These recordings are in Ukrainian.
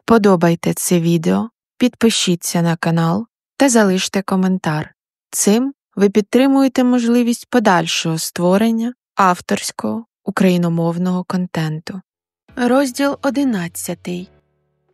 Вподобайте це відео, підпишіться на канал та залиште коментар. Цим ви підтримуєте можливість подальшого створення авторського україномовного контенту. Розділ 11.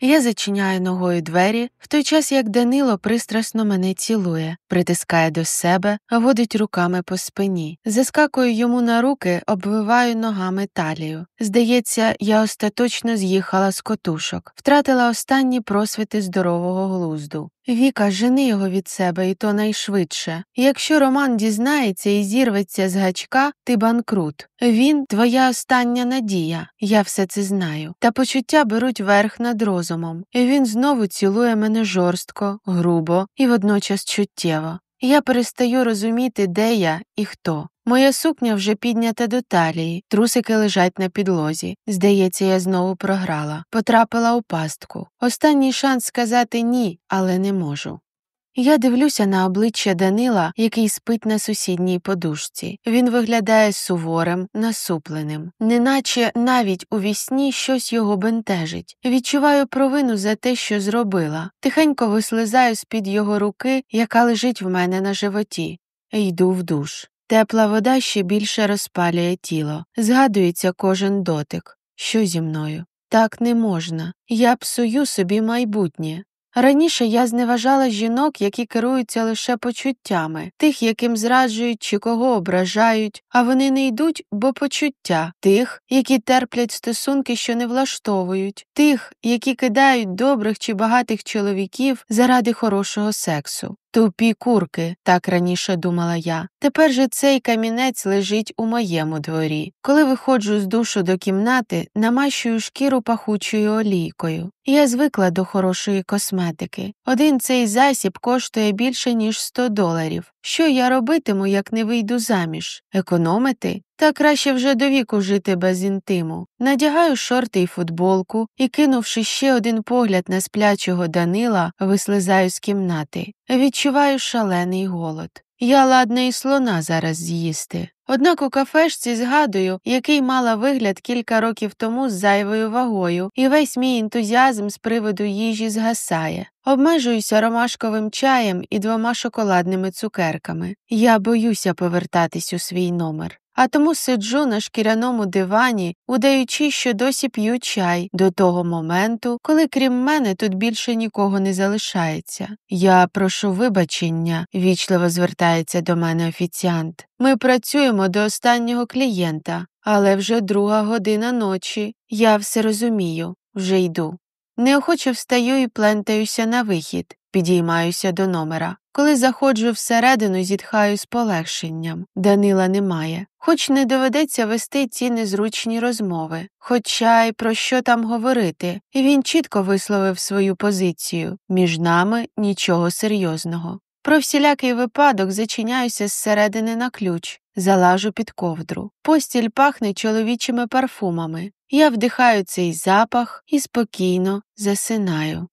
Я зачиняю ногою двері, в той час як Данило пристрасно мене цілує, притискає до себе, водить руками по спині. Заскакую йому на руки, обвиваю ногами талію. Здається, я остаточно з'їхала з котушок, втратила останні просвіти здорового глузду. Віка, жени його від себе, і то найшвидше. Якщо Роман дізнається і зірветься з гачка, ти банкрут. Він – твоя остання надія. Я все це знаю. Та почуття беруть верх над розумом. І він знову цілує мене жорстко, грубо і водночас чуттєво. Я перестаю розуміти, де я і хто. Моя сукня вже піднята до талії, трусики лежать на підлозі. Здається, я знову програла. Потрапила у пастку. Останній шанс сказати «ні», але не можу. Я дивлюся на обличчя Данила, який спить на сусідній подушці. Він виглядає суворим, насупленим. Неначе навіть у вісні щось його бентежить. Відчуваю провину за те, що зробила. Тихенько вислизаю з-під його руки, яка лежить в мене на животі. Йду в душ. Тепла вода ще більше розпалює тіло. Згадується кожен дотик. Що зі мною? Так не можна. Я псую собі майбутнє. Раніше я зневажала жінок, які керуються лише почуттями, тих, яким зраджують чи кого ображають, а вони не йдуть, бо почуття, тих, які терплять стосунки, що не влаштовують, тих, які кидають добрих чи багатих чоловіків заради хорошого сексу. Тупі курки, так раніше думала я. Тепер же цей камінець лежить у моєму дворі. Коли виходжу з душу до кімнати, намащую шкіру пахучою олійкою. Я звикла до хорошої косметики. Один цей засіб коштує більше, ніж $100. Що я робитиму, як не вийду заміж? Економити? Та краще вже до віку жити без інтиму. Надягаю шорти й футболку і, кинувши ще один погляд на сплячого Данила, вислизаю з кімнати. Відчуваю шалений голод. Я ладна і слона зараз з'їсти. Однак у кафешці згадую, який мала вигляд кілька років тому з зайвою вагою, і весь мій ентузіазм з приводу їжі згасає. Обмежуюся ромашковим чаєм і 2 шоколадними цукерками. Я боюся повертатись у свій номер. А тому сиджу на шкіряному дивані, удаючи, що досі п'ю чай, до того моменту, коли крім мене тут більше нікого не залишається. «Я прошу вибачення», – вічливо звертається до мене офіціант. «Ми працюємо до останнього клієнта, але вже 2 година ночі. Я все розумію, вже йду». Неохоче встаю і плентаюся на вихід, підіймаюся до номера. Коли заходжу всередину, зітхаю з полегшенням. Данила немає. Хоч не доведеться вести ці незручні розмови. Хоча й про що там говорити. І він чітко висловив свою позицію. Між нами нічого серйозного. Про всілякий випадок зачиняюся зсередини на ключ. Залажу під ковдру. Постіль пахне чоловічими парфумами. Я вдихаю цей запах і спокійно засинаю.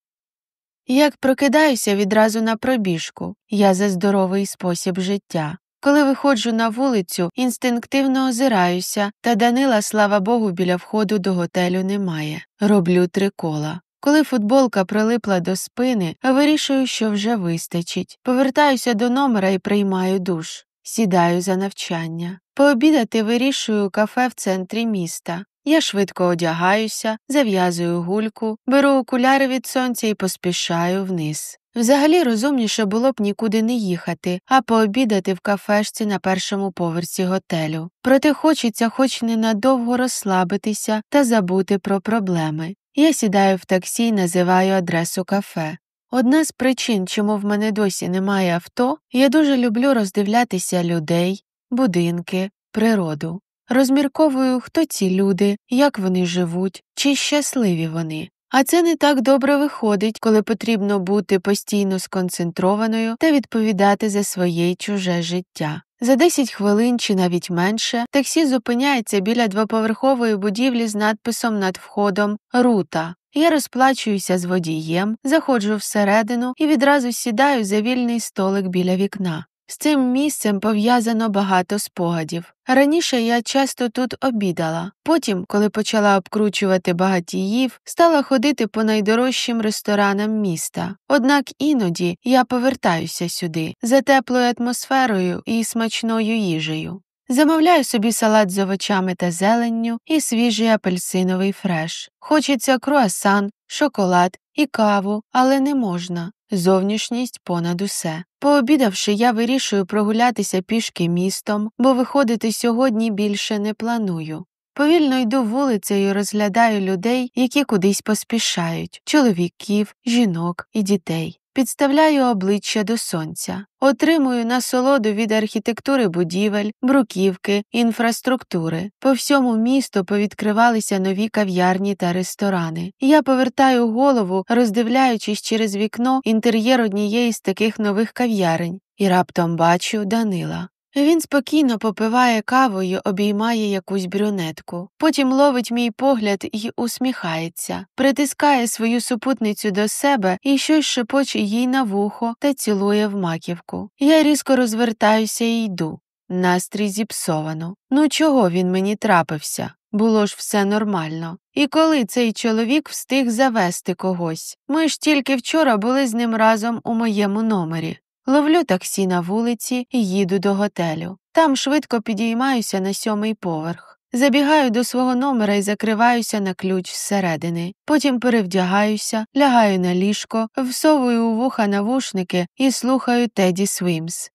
Як прокидаюся відразу на пробіжку, я за здоровий спосіб життя. Коли виходжу на вулицю, інстинктивно озираюся, та Данила, слава Богу, біля входу до готелю немає. Роблю 3 кола. Коли футболка прилипла до спини, вирішую, що вже вистачить. Повертаюся до номера і приймаю душ. Сідаю за навчання. Пообідати вирішую у кафе в центрі міста. Я швидко одягаюся, зав'язую гульку, беру окуляри від сонця і поспішаю вниз. Взагалі розумніше було б нікуди не їхати, а пообідати в кафешці на 1-му поверсі готелю. Проте хочеться хоч ненадовго розслабитися та забути про проблеми. Я сідаю в таксі і називаю адресу кафе. Одна з причин, чому в мене досі немає авто, я дуже люблю роздивлятися людей, будинки, природу. Розмірковую, хто ці люди, як вони живуть, чи щасливі вони. А це не так добре виходить, коли потрібно бути постійно сконцентрованою та відповідати за своє й чуже життя. За 10 хвилин чи навіть менше таксі зупиняється біля 2-поверхової будівлі з надписом над входом «Рута». Я розплачуюся з водієм, заходжу всередину і відразу сідаю за вільний столик біля вікна. З цим місцем пов'язано багато спогадів. Раніше я часто тут обідала. Потім, коли почала обкручувати багатіїв, стала ходити по найдорожчим ресторанам міста. Однак іноді я повертаюся сюди за теплою атмосферою і смачною їжею. Замовляю собі салат з овочами та зеленню і свіжий апельсиновий фреш. Хочеться круасан, шоколад і каву, але не можна. Зовнішність понад усе. Пообідавши, я вирішую прогулятися пішки містом, бо виходити сьогодні більше не планую. Повільно йду вулицею і розглядаю людей, які кудись поспішають – чоловіків, жінок і дітей. Підставляю обличчя до сонця. Отримую насолоду від архітектури будівель, бруківки, інфраструктури. По всьому місту повідкривалися нові кав'ярні та ресторани. Я повертаю голову, роздивляючись через вікно інтер'єр однієї з таких нових кав'ярень. І раптом бачу Данила. Він спокійно попиває каву й обіймає якусь брюнетку. Потім ловить мій погляд і усміхається. Притискає свою супутницю до себе і щось шепоче їй на вухо та цілує в маківку. Я різко розвертаюся і йду. Настрій зіпсовано. Ну чого він мені трапився? Було ж все нормально. І коли цей чоловік встиг завести когось? Ми ж тільки вчора були з ним разом у моєму номері. Ловлю таксі на вулиці і їду до готелю. Там швидко підіймаюся на 7-й поверх. Забігаю до свого номера і закриваюся на ключ зсередини. Потім перевдягаюся, лягаю на ліжко, всовую у вуха навушники і слухаю Теді Свімс.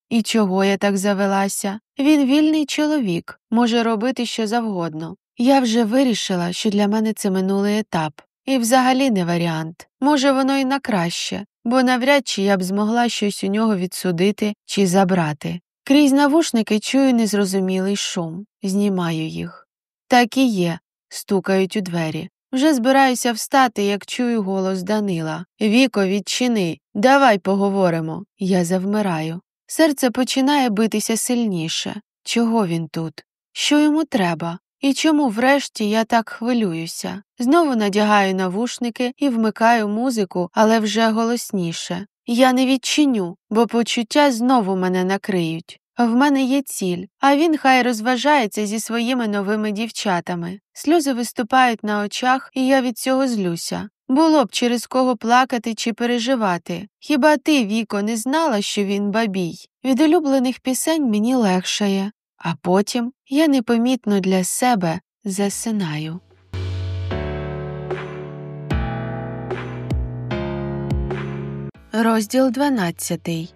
І чого я так завелася? Він вільний чоловік, може робити що завгодно. Я вже вирішила, що для мене це минулий етап. І взагалі не варіант. Може, воно і на краще, бо навряд чи я б змогла щось у нього відсудити чи забрати. Крізь навушники чую незрозумілий шум. Знімаю їх. Так і є. Стукають у двері. Вже збираюся встати, як чую голос Данила. «Віко, відчини! Давай поговоримо!» Я завмираю. Серце починає битися сильніше. Чого він тут? Що йому треба? І чому врешті я так хвилююся? Знову надягаю навушники і вмикаю музику, але вже голосніше. Я не відчиню, бо почуття знову мене накриють. В мене є ціль, а він хай розважається зі своїми новими дівчатами. Сльози виступають на очах, і я від цього злюся. Було б через кого плакати чи переживати. Хіба ти, Віко, не знала, що він бабій? Від улюблених пісень мені легшає. А потім я непомітно для себе засинаю. Розділ 12.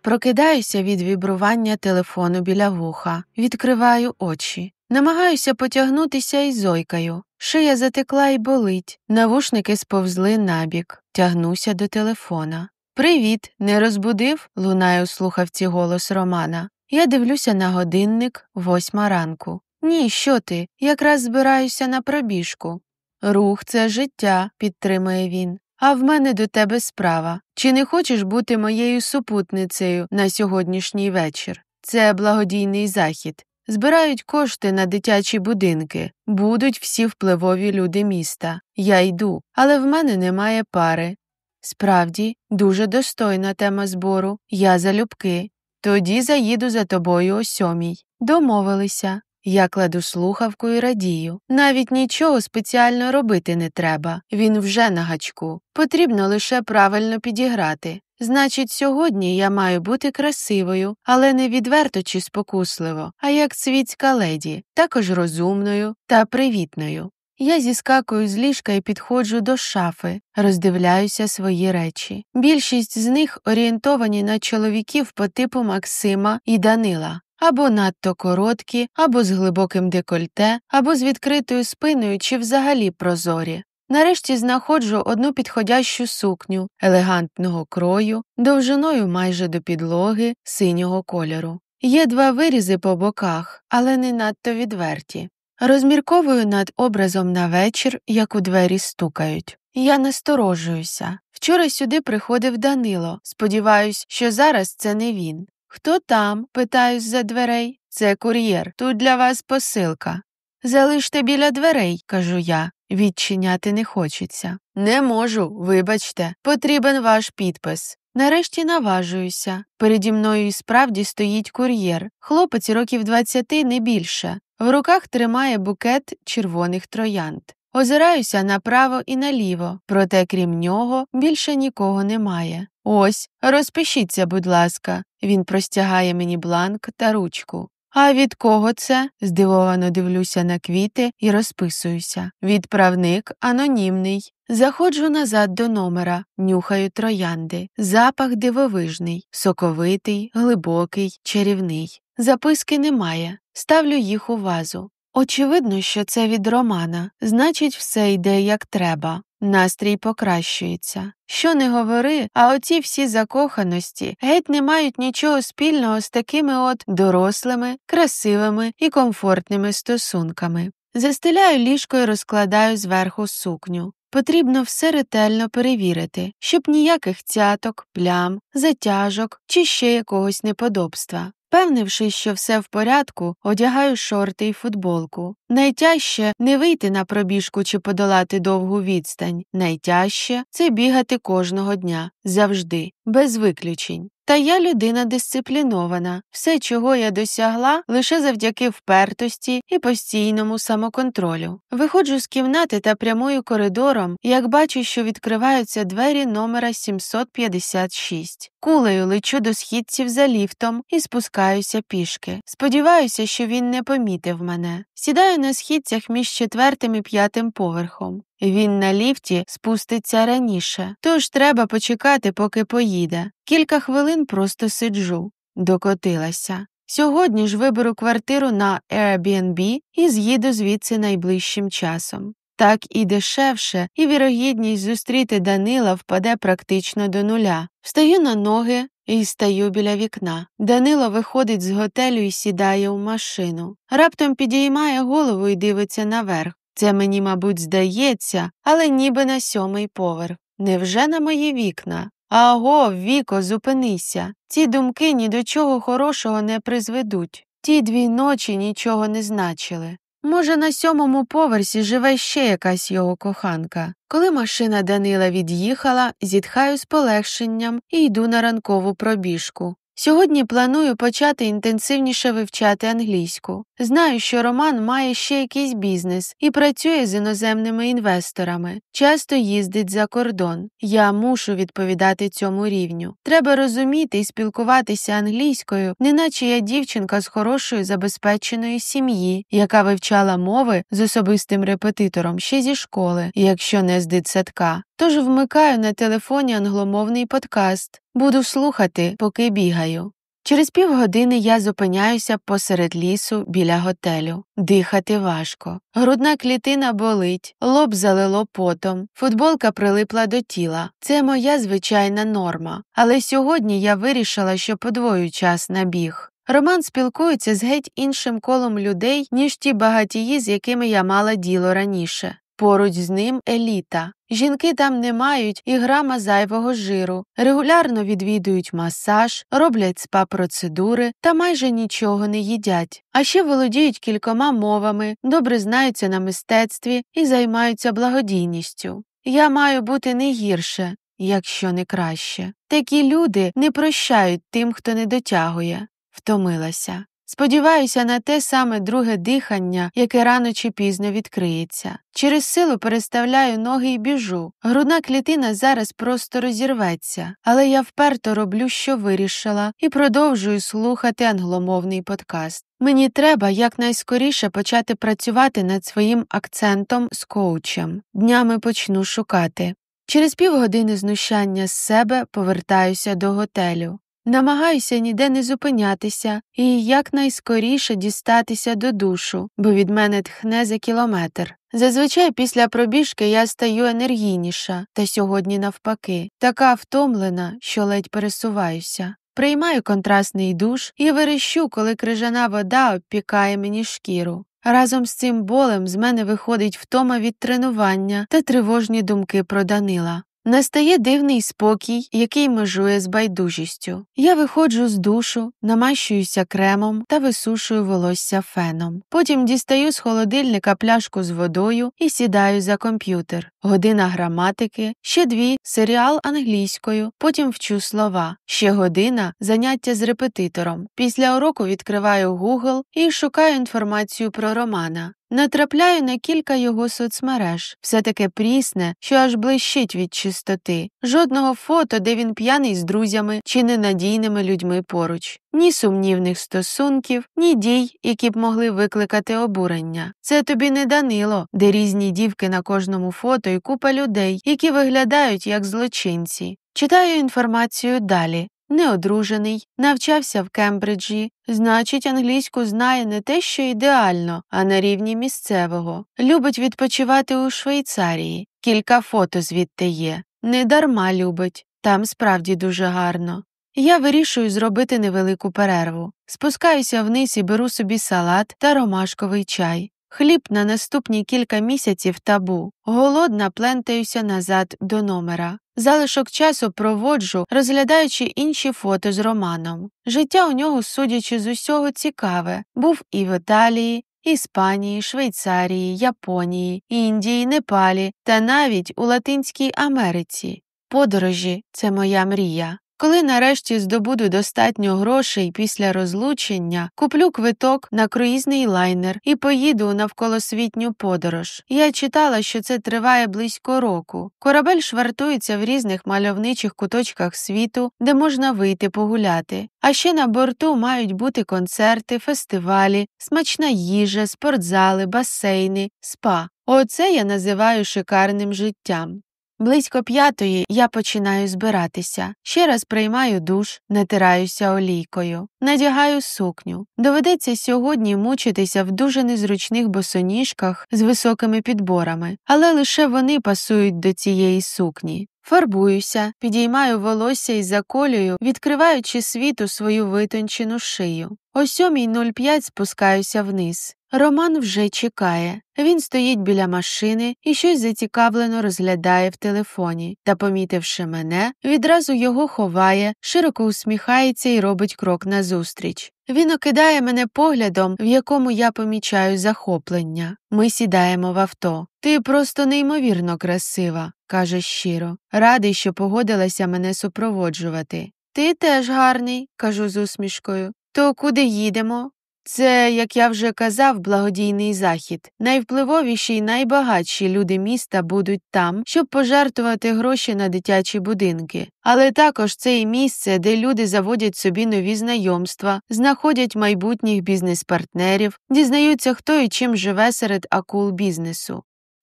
Прокидаюся від вібрування телефону біля вуха. Відкриваю очі. Намагаюся потягнутися і зойкаю. Шия затекла і болить. Навушники сповзли набік. Тягнуся до телефона. «Привіт! Не розбудив?» – лунає у слухавці голос Романа. Я дивлюся на годинник, 8 ранку. «Ні, що ти? Якраз збираюся на пробіжку». «Рух – це життя», – підтримує він. «А в мене до тебе справа. Чи не хочеш бути моєю супутницею на сьогоднішній вечір? Це благодійний захід. Збирають кошти на дитячі будинки. Будуть всі впливові люди міста. Я йду, але в мене немає пари». «Справді, дуже достойна тема збору. Я залюбки. Тоді заїду за тобою о 7:00. Домовилися». Я кладу слухавку і радію. Навіть нічого спеціально робити не треба. Він вже на гачку. Потрібно лише правильно підіграти. Значить, сьогодні я маю бути красивою, але не відверто чи спокусливо, а як світська леді, також розумною та привітною. Я зіскакую з ліжка і підходжу до шафи, роздивляюся свої речі. Більшість з них орієнтовані на чоловіків по типу Максима і Данила. Або надто короткі, або з глибоким декольте, або з відкритою спиною чи взагалі прозорі. Нарешті знаходжу одну підходящу сукню, елегантного крою, довжиною майже до підлоги, синього кольору. Є 2 вирізи по боках, але не надто відверті. Розмірковую над образом на вечір, як у двері стукають. Я насторожуюся. Вчора сюди приходив Данило. Сподіваюсь, що зараз це не він. «Хто там?» – питаю з-за дверей. «Це кур'єр. Тут для вас посилка». «Залиште біля дверей», – кажу я. Відчиняти не хочеться. «Не можу, вибачте. Потрібен ваш підпис». Нарешті наважуюся. Переді мною і справді стоїть кур'єр. Хлопець років 20, не більше. В руках тримає букет червоних троянд. Озираюся направо і наліво, проте крім нього більше нікого немає. Ось, розпишіться, будь ласка. Він простягає мені бланк та ручку. А від кого це? Здивовано дивлюся на квіти і розписуюся. Відправник анонімний. Заходжу назад до номера, нюхаю троянди. Запах дивовижний, соковитий, глибокий, чарівний. Записки немає. Ставлю їх у вазу. Очевидно, що це від Романа. Значить, все йде як треба. Настрій покращується. Що не говори, а оці всі закоханості геть не мають нічого спільного з такими от дорослими, красивими і комфортними стосунками. Застеляю ліжко і розкладаю зверху сукню. Потрібно все ретельно перевірити, щоб ніяких цяток, плям, затяжок чи ще якогось неподобства. Впевнившись, що все в порядку, одягаю шорти й футболку. Найтяжче не вийти на пробіжку чи подолати довгу відстань. Найтяжче – це бігати кожного дня, завжди, без виключень. Та я людина дисциплінована. Все, чого я досягла, лише завдяки впертості і постійному самоконтролю. Виходжу з кімнати та прямую коридором, як бачу, що відкриваються двері номера 756. Кулею лечу до східців за ліфтом і спускаюся пішки. Сподіваюся, що він не помітив мене. Сідаю на східцях між 4-м і 5-м поверхом. Він на ліфті спуститься раніше, тож треба почекати, поки поїде. Кілька хвилин просто сиджу. Докотилася. Сьогодні ж виберу квартиру на Airbnb і з'їду звідси найближчим часом. Так і дешевше, і вірогідність зустріти Данила впаде практично до нуля. Встаю на ноги і стаю біля вікна. Данило виходить з готелю і сідає у машину. Раптом підіймає голову і дивиться наверх. Це мені, мабуть, здається, але ніби на 7-й поверх. Невже на мої вікна? Аго, Віко, зупинися. Ці думки ні до чого хорошого не призведуть. Ті 2 ночі нічого не значили. Може, на 7-му поверсі живе ще якась його коханка. Коли машина Данила від'їхала, зітхаю з полегшенням і йду на ранкову пробіжку. Сьогодні планую почати інтенсивніше вивчати англійську. Знаю, що Роман має ще якийсь бізнес і працює з іноземними інвесторами. Часто їздить за кордон. Я мушу відповідати цьому рівню. Треба розуміти і спілкуватися англійською, неначе я дівчинка з хорошої забезпеченої сім'ї, яка вивчала мови з особистим репетитором ще зі школи, якщо не з дитсадка. Тож вмикаю на телефоні англомовний подкаст. Буду слухати, поки бігаю. Через півгодини я зупиняюся посеред лісу біля готелю. Дихати важко. Грудна клітина болить, лоб залило потом, футболка прилипла до тіла. Це моя звичайна норма. Але сьогодні я вирішила, що подвою час на біг. Роман спілкується з геть іншим колом людей, ніж ті багатії, з якими я мала діло раніше. Поруч з ним еліта. Жінки там не мають і грама зайвого жиру, регулярно відвідують масаж, роблять спа-процедури та майже нічого не їдять. А ще володіють кількома мовами, добре знаються на мистецтві і займаються благодійністю. Я маю бути не гірше, якщо не краще. Такі люди не прощають тим, хто не дотягує. Втомилася. Сподіваюся на те саме друге дихання, яке рано чи пізно відкриється. Через силу переставляю ноги і біжу. Грудна клітина зараз просто розірветься. Але я вперто роблю, що вирішила, і продовжую слухати англомовний подкаст. Мені треба якнайскоріше почати працювати над своїм акцентом з коучем. Днями почну шукати. Через півгодини знущання з себе повертаюся до готелю. Намагаюся ніде не зупинятися і якнайскоріше дістатися до душу, бо від мене тхне за кілометр. Зазвичай після пробіжки я стаю енергійніша, та сьогодні навпаки. Така втомлена, що ледь пересуваюся. Приймаю контрастний душ і верещу, коли крижана вода обпікає мені шкіру. Разом з цим болем з мене виходить втома від тренування та тривожні думки про Данила. Настає дивний спокій, який межує з байдужістю. Я виходжу з душу, намащуюся кремом та висушую волосся феном. Потім дістаю з холодильника пляшку з водою і сідаю за комп'ютер. Година граматики, ще 2 – серіал англійською, потім вчу слова. Ще година – заняття з репетитором. Після уроку відкриваю Google і шукаю інформацію про Романа. Натрапляю на кілька його соцмереж. Все таке прісне, що аж блищить від чистоти. Жодного фото, де він п'яний з друзями чи ненадійними людьми поруч. Ні сумнівних стосунків, ні дій, які б могли викликати обурення. Це тобі не Данило, де різні дівки на кожному фото і купа людей, які виглядають як злочинці. Читаю інформацію далі. Неодружений, навчався в Кембриджі, значить, англійську знає не те, що ідеально, а на рівні місцевого. Любить відпочивати у Швейцарії, кілька фото звідти є. Недарма любить, там справді дуже гарно. Я вирішую зробити невелику перерву. Спускаюся вниз і беру собі салат та ромашковий чай. Хліб на наступні кілька місяців табу. Голодна плентаюся назад до номера. Залишок часу проводжу, розглядаючи інші фото з Романом. Життя у нього, судячи з усього, цікаве. Був і в Італії, Іспанії, Швейцарії, Японії, Індії, Непалі та навіть у Латинській Америці. Подорожі – це моя мрія. Коли нарешті здобуду достатньо грошей після розлучення, куплю квиток на круїзний лайнер і поїду у навколосвітню подорож. Я читала, що це триває близько року. Корабель швартується в різних мальовничих куточках світу, де можна вийти погуляти. А ще на борту мають бути концерти, фестивалі, смачна їжа, спортзали, басейни, спа. Оце я називаю шикарним життям. Близько 5:00 я починаю збиратися. Ще раз приймаю душ, натираюся олійкою. Надягаю сукню. Доведеться сьогодні мучитися в дуже незручних босоніжках з високими підборами, але лише вони пасують до цієї сукні. Фарбуюся, підіймаю волосся і заколюю, відкриваючи світу свою витончену шию. О 7:05 спускаюся вниз. Роман вже чекає. Він стоїть біля машини і щось зацікавлено розглядає в телефоні. Та, помітивши мене, відразу його ховає, широко усміхається і робить крок назустріч. Він окидає мене поглядом, в якому я помічаю захоплення. Ми сідаємо в авто. «Ти просто неймовірно красива», – каже щиро. Радий, що погодилася мене супроводжувати. «Ти теж гарний», – кажу з усмішкою. «То куди їдемо?» Це, як я вже казав, благодійний захід. Найвпливовіші й найбагатші люди міста будуть там, щоб пожертвувати гроші на дитячі будинки. Але також це і місце, де люди заводять собі нові знайомства, знаходять майбутніх бізнес-партнерів, дізнаються, хто і чим живе серед акул бізнесу.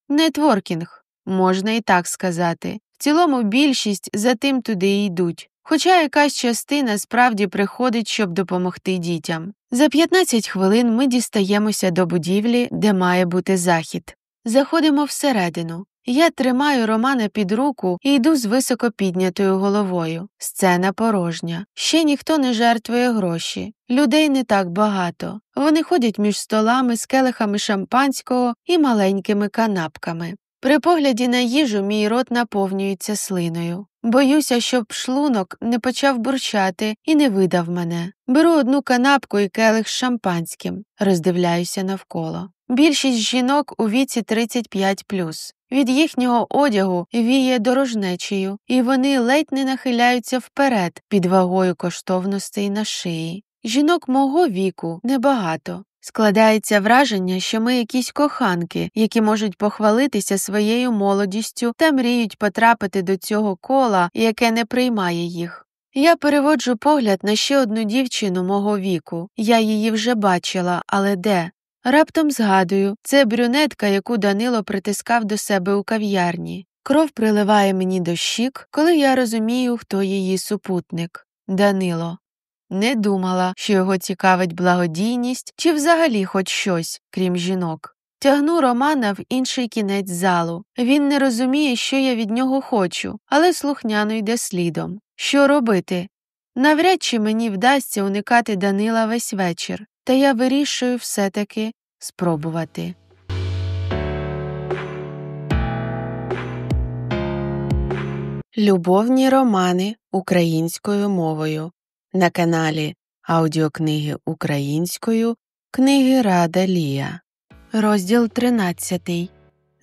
Нетворкінг, можна і так сказати. В цілому більшість за тим туди й йдуть. Хоча якась частина справді приходить, щоб допомогти дітям. За 15 хвилин ми дістаємося до будівлі, де має бути захід. Заходимо всередину. Я тримаю Романа під руку і йду з високо піднятою головою. Сцена порожня. Ще ніхто не жертвує гроші. Людей не так багато. Вони ходять між столами з келихами шампанського і маленькими канапками. При погляді на їжу мій рот наповнюється слиною. Боюся, щоб шлунок не почав бурчати і не видав мене. Беру одну канапку і келих з шампанським. Роздивляюся навколо. Більшість жінок у віці 35+. Від їхнього одягу віє дорожнечею, і вони ледь не нахиляються вперед під вагою коштовностей на шиї. Жінок мого віку небагато. Складається враження, що ми якісь коханки, які можуть похвалитися своєю молодістю та мріють потрапити до цього кола, яке не приймає їх. Я переводжу погляд на ще одну дівчину мого віку. Я її вже бачила, але де? Раптом згадую, це брюнетка, яку Данило притискав до себе у кав'ярні. Кров приливає мені до щік, коли я розумію, хто її супутник. Данило. Не думала, що його цікавить благодійність чи взагалі хоч щось, крім жінок. Тягну Романа в інший кінець залу. Він не розуміє, що я від нього хочу, але слухняно йде слідом. Що робити? Навряд чи мені вдасться уникати Данила весь вечір, та я вирішую все-таки спробувати. Любовні романи українською мовою на каналі Аудіокниги українською Книги Рада Лія. Розділ 13.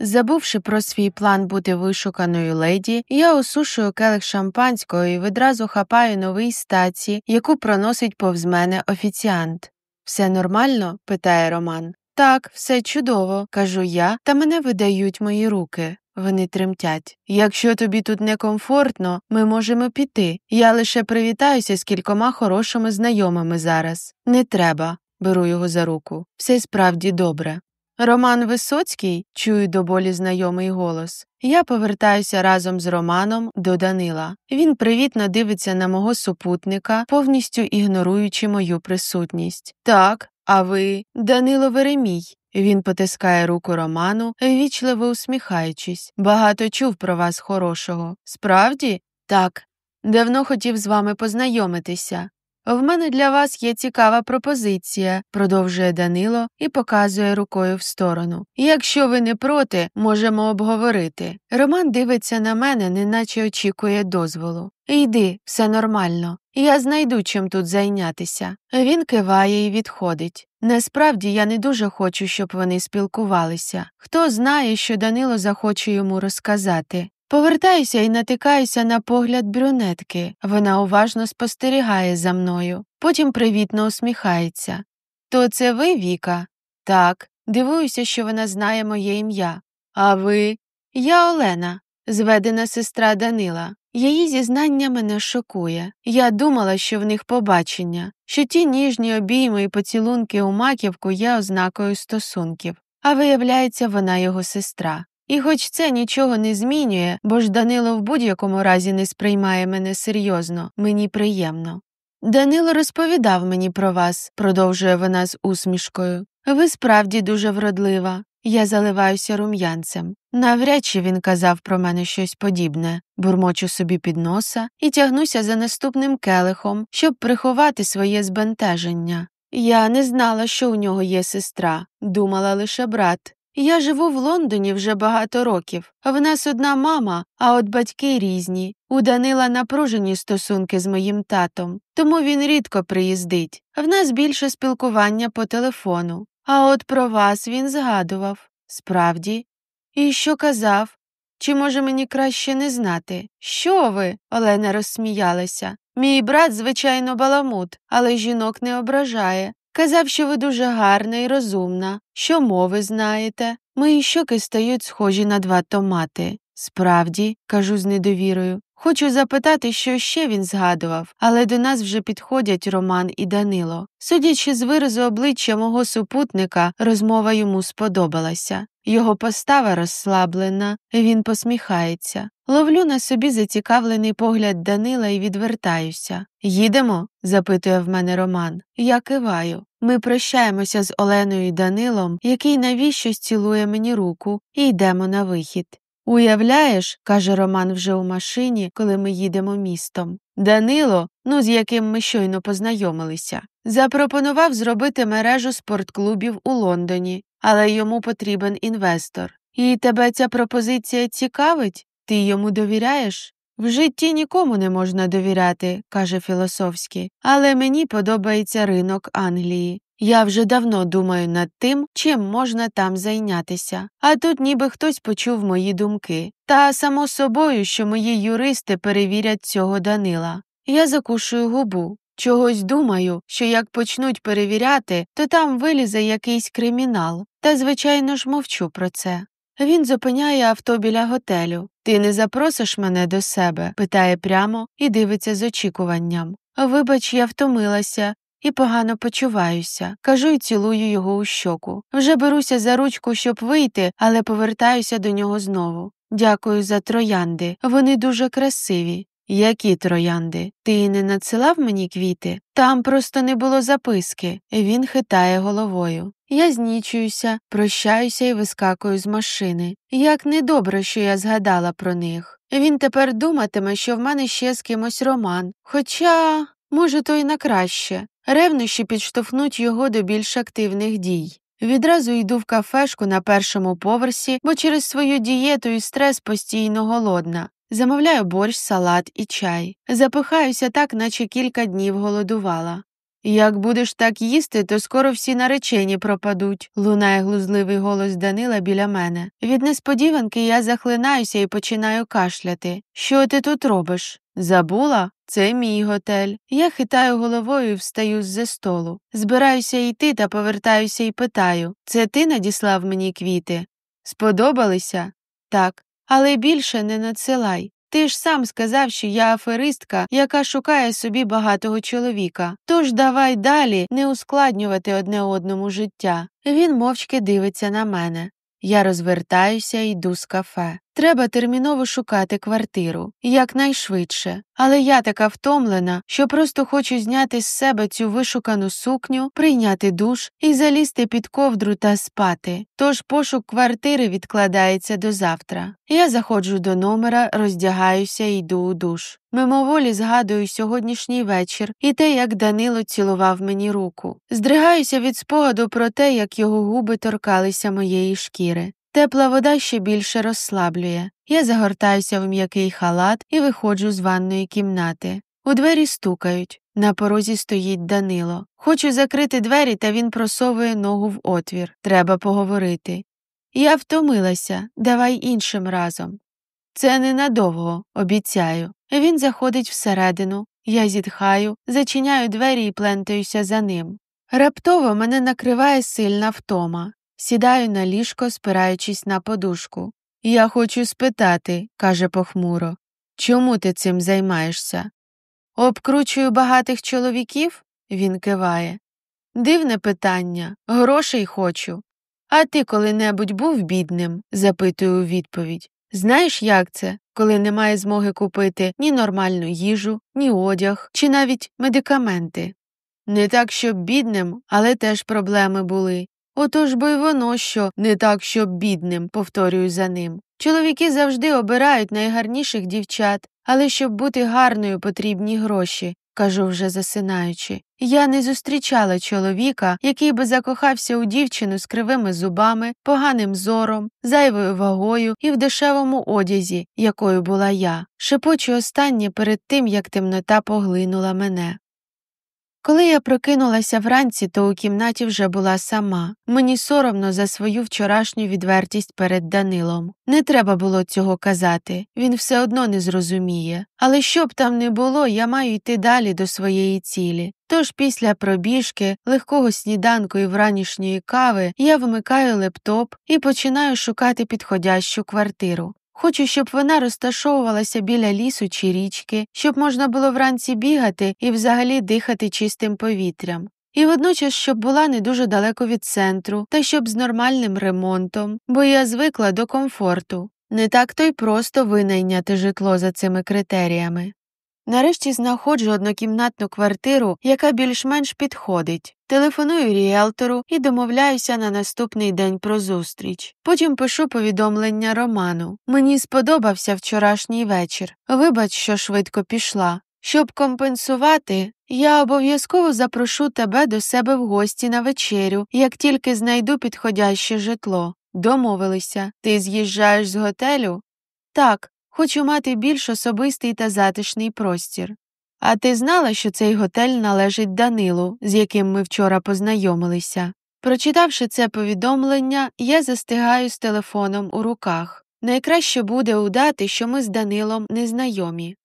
Забувши про свій план бути вишуканою леді, я осушую келих шампанського і відразу хапаю новий стаці, яку проносить повз мене офіціант. «Все нормально?» – питає Роман. «Так, все чудово», – кажу я, та мене видають мої руки. Вони тремтять. «Якщо тобі тут некомфортно, ми можемо піти. Я лише привітаюся з кількома хорошими знайомими зараз». «Не треба», – беру його за руку. «Все справді добре». «Роман Висоцький?» – чую до болі знайомий голос. Я повертаюся разом з Романом до Данила. Він привітно дивиться на мого супутника, повністю ігноруючи мою присутність. «Так, а ви?» «Данило Веремій». Він потискає руку Роману, ввічливо усміхаючись. «Багато чув про вас хорошого». «Справді?» «Так. Давно хотів з вами познайомитися». «В мене для вас є цікава пропозиція», – продовжує Данило і показує рукою в сторону. «Якщо ви не проти, можемо обговорити». Роман дивиться на мене, неначе очікує дозволу. «Йди, все нормально. Я знайду, чим тут зайнятися». Він киває і відходить. Насправді, я не дуже хочу, щоб вони спілкувалися. Хто знає, що Данило захоче йому розказати. Повертаюся і натикаюся на погляд брюнетки. Вона уважно спостерігає за мною. Потім привітно усміхається. «То це ви, Віка?» «Так». Дивуюся, що вона знає моє ім'я. «А ви?» «Я Олена, зведена сестра Данила». Її зізнання мене шокує. Я думала, що в них побачення, що ті ніжні обійми і поцілунки у маківку є ознакою стосунків. А виявляється, вона його сестра. І хоч це нічого не змінює, бо ж Данило в будь-якому разі не сприймає мене серйозно, мені приємно. «Данило розповідав мені про вас», – продовжує вона з усмішкою. «Ви справді дуже вродлива». Я заливаюся рум'янцем. Навряд чи він казав про мене щось подібне. Бурмочу собі під носа і тягнуся за наступним келихом, щоб приховати своє збентеження. Я не знала, що у нього є сестра, думала лише брат. Я живу в Лондоні вже багато років. В нас одна мама, а от батьки різні. У Данила напружені стосунки з моїм татом, тому він рідко приїздить. В нас більше спілкування по телефону. А от про вас він згадував. Справді? І що казав? Чи, може, мені краще не знати? Що ви? Олена розсміялася. Мій брат, звичайно, баламут, але жінок не ображає. Казав, що ви дуже гарна і розумна, що мови знаєте. Мої щоки стають схожі на два томати. Справді, кажу з недовірою. Хочу запитати, що ще він згадував, але до нас вже підходять Роман і Данило. Судячи з виразу обличчя мого супутника, розмова йому сподобалася. Його постава розслаблена, він посміхається. Ловлю на собі зацікавлений погляд Данила і відвертаюся. «Їдемо?» – запитує в мене Роман. Я киваю. Ми прощаємося з Оленою і Данилом, який навіщось цілує мені руку, і йдемо на вихід. «Уявляєш, – каже Роман вже у машині, коли ми їдемо містом, – Данило, з яким ми щойно познайомилися, запропонував зробити мережу спортклубів у Лондоні, але йому потрібен інвестор. І тебе ця пропозиція цікавить? Ти йому довіряєш?» «В житті нікому не можна довіряти, – каже філософськи, – але мені подобається ринок Англії. Я вже давно думаю над тим, чим можна там зайнятися. А тут ніби хтось почув мої думки. Та само собою, що мої юристи перевірять цього Данила. Я закушую губу. Чогось думаю, що як почнуть перевіряти, то там вилізе якийсь кримінал. Та, звичайно ж, мовчу про це. Він зупиняє авто біля готелю. «Ти не запросиш мене до себе?» – питає прямо і дивиться з очікуванням. «Вибач, я втомилася і погано почуваюся», – кажу й цілую його у щоку. Вже беруся за ручку, щоб вийти, але повертаюся до нього знову. «Дякую за троянди, вони дуже красиві». «Які троянди? Ти не надсилав мені квіти?» «Там просто не було записки». Він хитає головою. Я знічуюся, прощаюся і вискакую з машини. Як недобре, що я згадала про них. Він тепер думатиме, що в мене ще з кимось роман. Хоча, може, то й на краще. Ревнощі підштовхнуть його до більш активних дій. Відразу йду в кафешку на першому поверсі, бо через свою дієту і стрес постійно голодна. Замовляю борщ, салат і чай. Запихаюся так, наче кілька днів голодувала. «Як будеш так їсти, то скоро всі наречені пропадуть», – лунає глузливий голос Данила біля мене. Від несподіванки я захлинаюся і починаю кашляти. «Що ти тут робиш? Забула? Це мій готель». Я хитаю головою і встаю з-за столу. Збираюся йти та повертаюся і питаю: «Це ти надіслав мені квіти? Сподобалися?» «Так. Але більше не надсилай. Ти ж сам сказав, що я аферистка, яка шукає собі багатого чоловіка. Тож давай далі не ускладнювати одне одному життя». Він мовчки дивиться на мене. Я розвертаюся і йду з кафе. Треба терміново шукати квартиру. Якнайшвидше. Але я така втомлена, що просто хочу зняти з себе цю вишукану сукню, прийняти душ і залізти під ковдру та спати. Тож пошук квартири відкладається до завтра. Я заходжу до номера, роздягаюся і йду у душ. Мимоволі згадую сьогоднішній вечір і те, як Данило цілував мені руку. Здригаюся від спогаду про те, як його губи торкалися моєї шкіри. Тепла вода ще більше розслаблює. Я загортаюся в м'який халат і виходжу з ванної кімнати. У двері стукають. На порозі стоїть Данило. Хочу закрити двері, та він просовує ногу в отвір. Треба поговорити. Я втомилася. Давай іншим разом. Це ненадовго, обіцяю. Він заходить всередину. Я зітхаю, зачиняю двері і плентаюся за ним. Раптово мене накриває сильна втома. Сідаю на ліжко, спираючись на подушку. «Я хочу спитати», – каже похмуро, – «чому ти цим займаєшся?» «Обкручую багатих чоловіків?» – він киває. «Дивне питання. Грошей хочу». «А ти коли-небудь був бідним?» – запитую у відповідь. «Знаєш, як це, коли немає змоги купити ні нормальну їжу, ні одяг, чи навіть медикаменти?» «Не так, щоб бідним, але теж проблеми були». «Отож бо й воно, що не так, щоб бідним», – повторюю за ним. «Чоловіки завжди обирають найгарніших дівчат, але щоб бути гарною, потрібні гроші», – кажу вже засинаючи. Я не зустрічала чоловіка, який би закохався у дівчину з кривими зубами, поганим зором, зайвою вагою і в дешевому одязі, якою була я. Шепочу останнє перед тим, як темнота поглинула мене. Коли я прокинулася вранці, то у кімнаті вже була сама. Мені соромно за свою вчорашню відвертість перед Данилом. Не треба було цього казати, він все одно не зрозуміє. Але що б там не було, я маю йти далі до своєї цілі. Тож після пробіжки, легкого сніданку і вранішньої кави я вмикаю лептоп і починаю шукати підходящу квартиру. Хочу, щоб вона розташовувалася біля лісу чи річки, щоб можна було вранці бігати і взагалі дихати чистим повітрям. І водночас, щоб була не дуже далеко від центру, та щоб з нормальним ремонтом, бо я звикла до комфорту. Не так-то й просто винайняти житло за цими критеріями. Нарешті знаходжу однокімнатну квартиру, яка більш-менш підходить. Телефоную ріелтору і домовляюся на наступний день про зустріч. Потім пишу повідомлення Роману. Мені сподобався вчорашній вечір. Вибач, що швидко пішла. Щоб компенсувати, я обов'язково запрошу тебе до себе в гості на вечерю, як тільки знайду підходяще житло. Домовилися. Ти з'їжджаєш з готелю? Так. Хочу мати більш особистий та затишний простір. А ти знала, що цей готель належить Данилу, з яким ми вчора познайомилися? Прочитавши це повідомлення, я застигаю з телефоном у руках. Найкраще буде удати, що ми з Данилом незнайомі.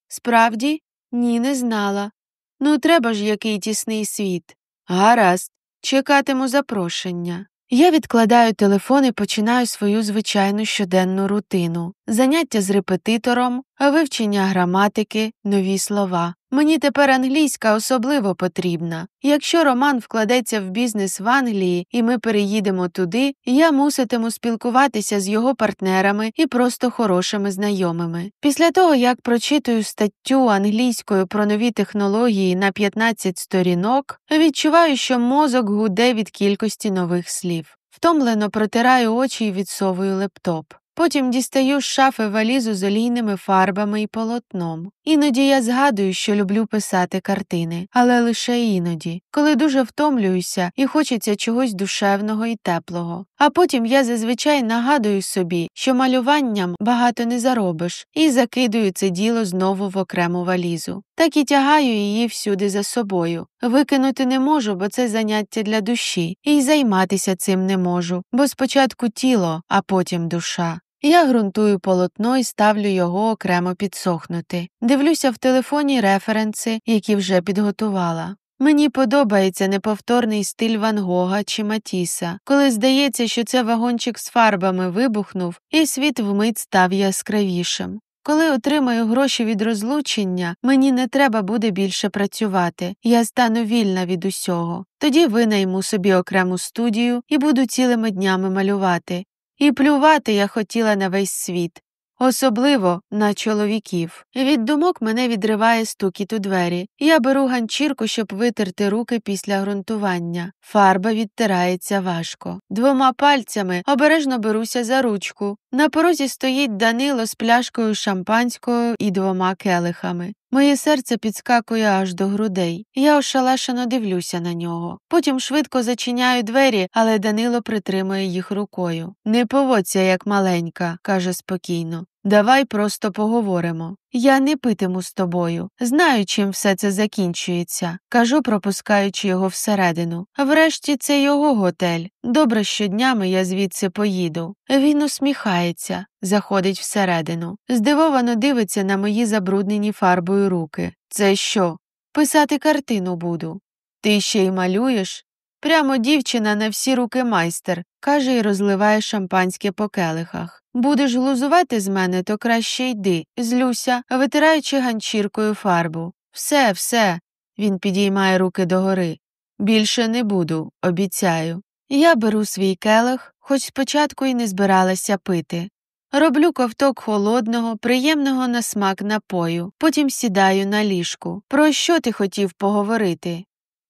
Справді? Ні, не знала. Ну, треба ж який тісний світ. Гаразд, чекатиму запрошення. Я відкладаю телефон і починаю свою звичайну щоденну рутину. Заняття з репетитором, вивчення граматики, нові слова. Мені тепер англійська особливо потрібна. Якщо Роман вкладеться в бізнес в Англії і ми переїдемо туди, я муситиму спілкуватися з його партнерами і просто хорошими знайомими. Після того, як прочитую статтю англійською про нові технології на 15 сторінок, відчуваю, що мозок гуде від кількості нових слів. Втомлено протираю очі і відсовую лептоп. Потім дістаю з шафи валізу з олійними фарбами і полотном. Іноді я згадую, що люблю писати картини, але лише іноді, коли дуже втомлююся і хочеться чогось душевного і теплого. А потім я зазвичай нагадую собі, що малюванням багато не заробиш, і закидую це діло знову в окрему валізу. Так і тягаю її всюди за собою. Викинути не можу, бо це заняття для душі, і й займатися цим не можу, бо спочатку тіло, а потім душа. Я ґрунтую полотно і ставлю його окремо підсохнути. Дивлюся в телефоні референси, які вже підготувала. Мені подобається неповторний стиль Ван Гога чи Матіса, коли здається, що це вагончик з фарбами вибухнув, і світ вмить став яскравішим. Коли отримаю гроші від розлучення, мені не треба буде більше працювати, я стану вільна від усього. Тоді винайму собі окрему студію і буду цілими днями малювати. І плювати я хотіла на весь світ, особливо на чоловіків. Від думок мене відриває стукіт у двері. Я беру ганчірку, щоб витерти руки після ґрунтування. Фарба відтирається важко. 2 пальцями обережно беруся за ручку. На порозі стоїть Данило з пляшкою шампанського і 2 келихами. Моє серце підскакує аж до грудей. Я ошелешено дивлюся на нього. Потім швидко зачиняю двері, але Данило притримує їх рукою. «Не поводься, як маленька», – каже спокійно. «Давай просто поговоримо. Я не питиму з тобою. Знаю, чим все це закінчується», – кажу, пропускаючи його всередину. Врешті, це його готель. Добре, що днями я звідси поїду. Він усміхається, заходить всередину. Здивовано дивиться на мої забруднені фарбою руки. «Це що? Писати картину буду». «Ти ще й малюєш?» «Прямо дівчина на всі руки майстер», – каже і розливає шампанське по келихах. «Будеш глузувати з мене, то краще йди», – злюся, витираючи ганчіркою фарбу. Все», – він підіймає руки догори. «Більше не буду, обіцяю». Я беру свій келих, хоч спочатку й не збиралася пити. Роблю ковток холодного, приємного на смак напою, потім сідаю на ліжку. «Про що ти хотів поговорити?»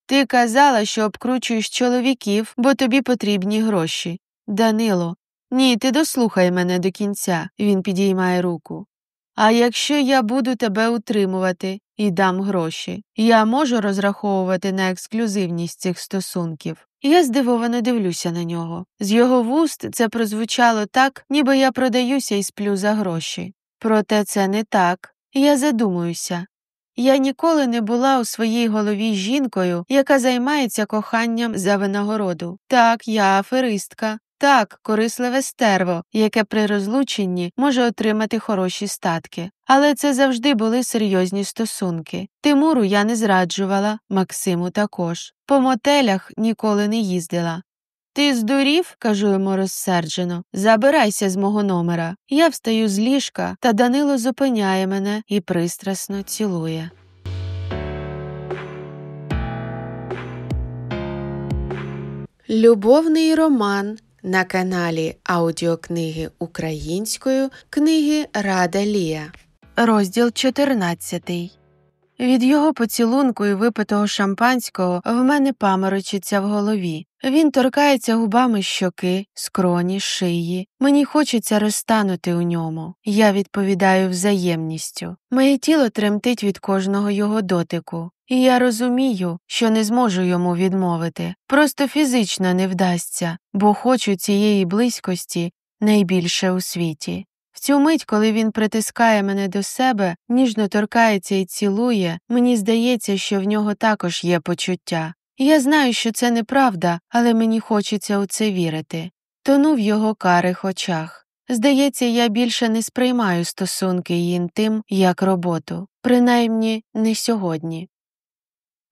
«Ти казала, що обкручуєш чоловіків, бо тобі потрібні гроші». «Данило, ні, ти дослухай мене до кінця», – він підіймає руку. «А якщо я буду тебе утримувати і дам гроші, я можу розраховувати на ексклюзивність цих стосунків?» Я здивовано дивлюся на нього. З його вуст це прозвучало так, ніби я продаюся і сплю за гроші. Проте це не так. Я задумуюся. Я ніколи не була у своїй голові жінкою, яка займається коханням за винагороду. Так, я аферистка. Так, корисливе стерво, яке при розлученні може отримати хороші статки. Але це завжди були серйозні стосунки. Тимуру я не зраджувала, Максиму також. По мотелях ніколи не їздила. «Ти здурів?» – кажу йому розсерджено. «Забирайся з мого номера». Я встаю з ліжка, та Данило зупиняє мене і пристрасно цілує. Любовний роман на каналі аудіокниги українською книги Рада Лія. Розділ 14. Від його поцілунку і випитого шампанського в мене паморочиться в голові. Він торкається губами щоки, скроні, шиї. Мені хочеться розтанути у ньому. Я відповідаю взаємністю. Моє тіло тремтить від кожного його дотику. І я розумію, що не зможу йому відмовити. Просто фізично не вдасться, бо хочу цієї близькості найбільше у світі. В цю мить, коли він притискає мене до себе, ніжно торкається і цілує, мені здається, що в нього також є почуття. Я знаю, що це неправда, але мені хочеться у це вірити. Тону в його карих очах. Здається, я більше не сприймаю стосунки і інтим як роботу. Принаймні, не сьогодні.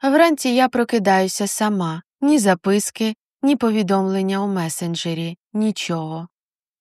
Вранці я прокидаюся сама. Ні записки, ні повідомлення у месенджері, нічого.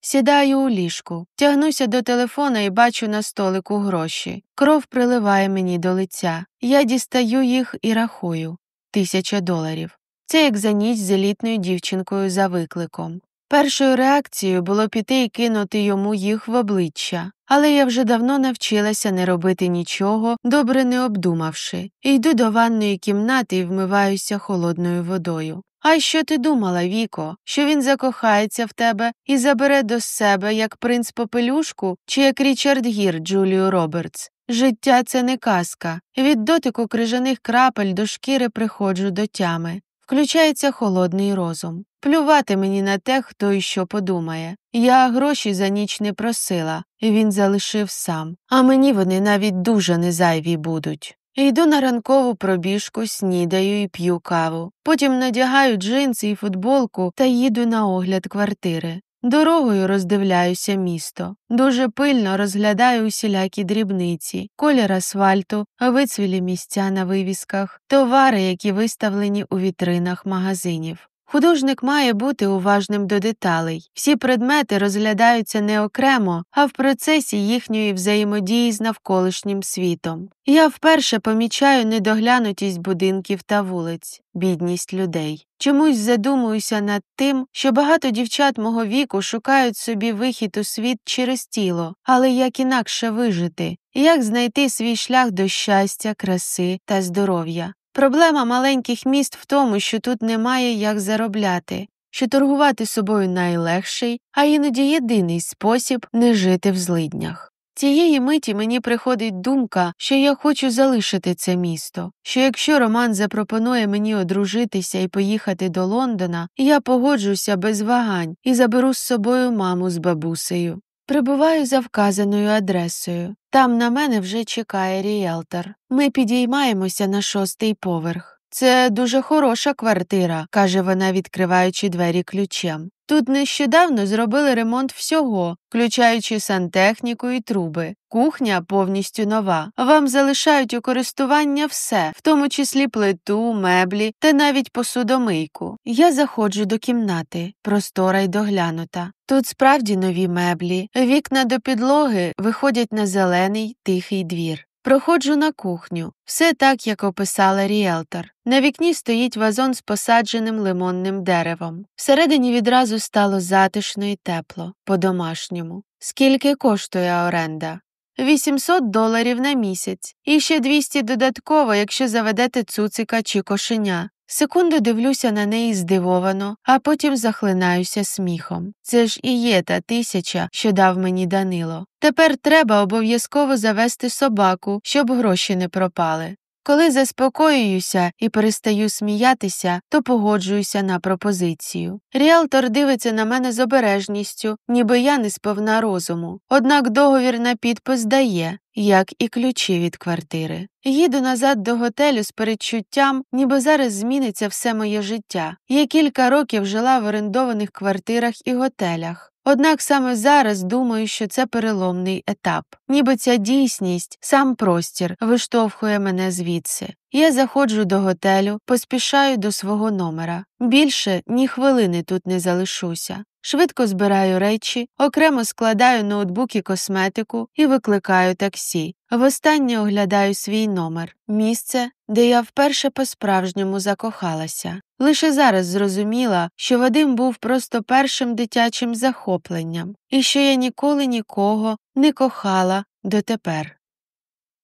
Сідаю у ліжку, тягнуся до телефона і бачу на столику гроші. Кров приливає мені до лиця. Я дістаю їх і рахую. $1000. Це як за ніч з елітною дівчинкою за викликом. Першою реакцією було піти і кинути йому їх в обличчя. Але я вже давно навчилася не робити нічого, добре не обдумавши. Йду до ванної кімнати і вмиваюся холодною водою. А що ти думала, Віко? Що він закохається в тебе і забере до себе як принц Попелюшку чи як Річард Гір Джулію Робертс? Життя – це не казка. Від дотику крижаних крапель до шкіри приходжу до тями. Включається холодний розум. Плювати мені на те, хто і що подумає. Я гроші за ніч не просила, і він залишив сам. А мені вони навіть дуже не зайві будуть. Йду на ранкову пробіжку, снідаю і п'ю каву. Потім надягаю джинси і футболку та їду на огляд квартири. Дорогою роздивляюся місто. Дуже пильно розглядаю усілякі дрібниці, колір асфальту, вицвілі місця на вивісках, товари, які виставлені у вітринах магазинів. Художник має бути уважним до деталей. Всі предмети розглядаються не окремо, а в процесі їхньої взаємодії з навколишнім світом. Я вперше помічаю недоглянутість будинків та вулиць, бідність людей. Чомусь задумуюся над тим, що багато дівчат мого віку шукають собі вихід у світ через тіло, але як інакше вижити? Як знайти свій шлях до щастя, краси та здоров'я? Проблема маленьких міст в тому, що тут немає як заробляти, що торгувати собою найлегший, а іноді єдиний спосіб не жити в злиднях. Цієї миті мені приходить думка, що я хочу залишити це місто, що якщо Роман запропонує мені одружитися і поїхати до Лондона, я погоджуся без вагань і заберу з собою маму з бабусею. Прибуваю за вказаною адресою. Там на мене вже чекає ріелтор. Ми підіймаємося на 6-й поверх. «Це дуже хороша квартира», – каже вона, відкриваючи двері ключем. «Тут нещодавно зробили ремонт всього, включаючи сантехніку і труби. Кухня повністю нова. Вам залишають у користування все, в тому числі плиту, меблі та навіть посудомийку». Я заходжу до кімнати, простора й доглянута. Тут справді нові меблі. Вікна до підлоги виходять на зелений, тихий двір. Проходжу на кухню. Все так, як описала ріелтор. На вікні стоїть вазон з посадженим лимонним деревом. Всередині відразу стало затишно і тепло, по-домашньому. Скільки коштує оренда? $800 на місяць. І ще 200 додатково, якщо заведете цуцика чи кошеня. Секунду дивлюся на неї здивовано, а потім захлинаюся сміхом. Це ж і є та 1000, що дав мені Данило. Тепер треба обов'язково завести собаку, щоб гроші не пропали. Коли заспокоююся і перестаю сміятися, то погоджуюся на пропозицію. Ріелтор дивиться на мене з обережністю, ніби я не сповна розуму. Однак договір на підпис дає, як і ключі від квартири. Їду назад до готелю з передчуттям, ніби зараз зміниться все моє життя. Я кілька років жила в орендованих квартирах і готелях. Однак саме зараз думаю, що це переломний етап. Ніби ця дійсність, сам простір, виштовхує мене звідси. Я заходжу до готелю, поспішаю до свого номера. Більше ні хвилини тут не залишуся. Швидко збираю речі, окремо складаю ноутбук і косметику і викликаю таксі. Востаннє оглядаю свій номер. Місце, де я вперше по-справжньому закохалася. Лише зараз зрозуміла, що Вадим був просто першим дитячим захопленням, і що я ніколи нікого не кохала дотепер.